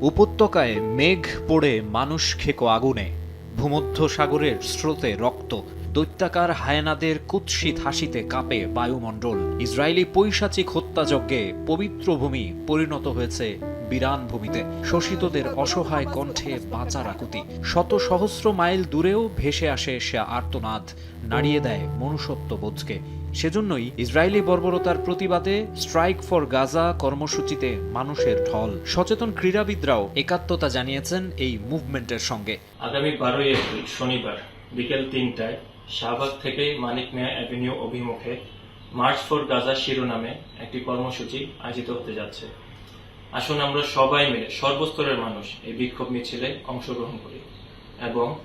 উপত্যকায় মেঘ পড়ে মানুষ খেকো আগুনে, ভূমধ্য সাগরের স্রোতে রক্ত, দৈত্যাকার হায়েনাদের কুৎসিত হাসিতে কাঁপে বায়ুমণ্ডল। ইসরায়েলি পৈশাচিক হত্যাযজ্ঞে পবিত্র ভূমি পরিণত হয়েছে বিরান ভূমিতে। শোষিতদের অসহায় কণ্ঠে বাঁচার আকুতি, শত সহস্র মাইল দূরেও ভেসে আসে সে আর্তনাদ, নাড়িয়ে দেয় মনুষ্যত্ববোধকে। সেজন্যই ইসরায়েলি বর্বরতার প্রতিবাদে স্ট্রাইক ফর গাজা কর্মসূচিতে মানুষের ঢল। সচেতন ক্রীড়াবিদরাও একাত্মতা জানিয়েছেন এই মুভমেন্টের সঙ্গে। আগামী 12 এপ্রিল শনিবার বিকেল 3টায় শাহবাগ থেকে মানিক মিয়া অ্যাভিনিউ অভিমুখে মার্চ ফর গাজা শিরোনামে একটি কর্মসূচি আয়োজিত হতে যাচ্ছে। আসুন আমরা সবাই মিলে সর্বস্তরের মানুষ এই বিক্ষোভ মিছিলে অংশগ্রহণ করি এবং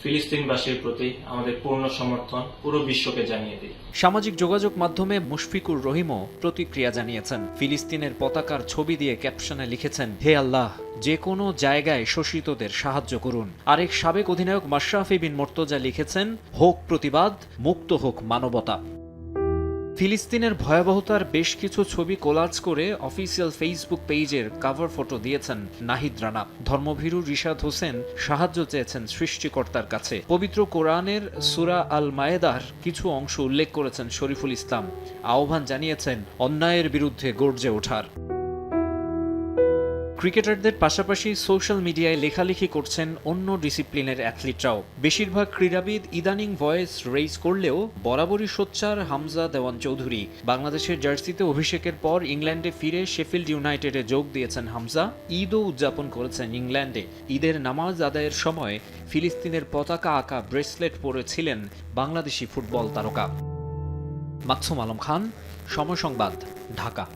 ফিলিস্তিনবাসীর প্রতি আমাদের পূর্ণ সমর্থন পুরো বিশ্বকে জানিয়ে দিই। সামাজিক যোগাযোগ মাধ্যমে মুশফিকুর রহিমও প্রতিক্রিয়া জানিয়েছেন। ফিলিস্তিনের পতাকার ছবি দিয়ে ক্যাপশনে লিখেছেন, হে আল্লাহ, যে কোনো জায়গায় শোষিতদের সাহায্য করুন। আরেক সাবেক অধিনায়ক মাশরাফি বিন মোর্তজা লিখেছেন, হোক প্রতিবাদ, মুক্ত হোক মানবতা। ফিলিস্তিনের ভয়াবহতার বেশ কিছু ছবি কোলাজ করে অফিসিয়াল ফেসবুক পেজের কভার ফটো দিয়েছেন নাহিদ রানা। ধর্মভীরু রিশাদ হোসেন সাহায্য চেয়েছেন সৃষ্টিকর্তার কাছে। পবিত্র কোরআনের সূরা আল মায়েদার কিছু অংশ উল্লেখ করেছেন শরীফুল ইসলাম। আহ্বান জানিয়েছেন অন্যায়ের বিরুদ্ধে গর্জে ওঠার। ক্রিকেটারদের পাশাপাশি সোশ্যাল মিডিয়ায় লেখালেখি করছেন অন্য ডিসিপ্লিনের অ্যাথলিটরাও। বেশিরভাগ ক্রীড়াবিদ ইদানিং ভয়েস রেইজ করলেও বরাবরই সোচ্চার হামজা দেওয়ান চৌধুরী। বাংলাদেশের জার্সিতে অভিষেকের পর ইংল্যান্ডে ফিরে শেফিল্ড ইউনাইটেডে যোগ দিয়েছেন হামজা। ঈদও উদযাপন করেছেন ইংল্যান্ডে। ঈদের নামাজ আদায়ের সময় ফিলিস্তিনের পতাকা আঁকা ব্রেসলেট পরেছিলেন বাংলাদেশি ফুটবল তারকা। মাকসুম আলম খান, সময় সংবাদ, ঢাকা।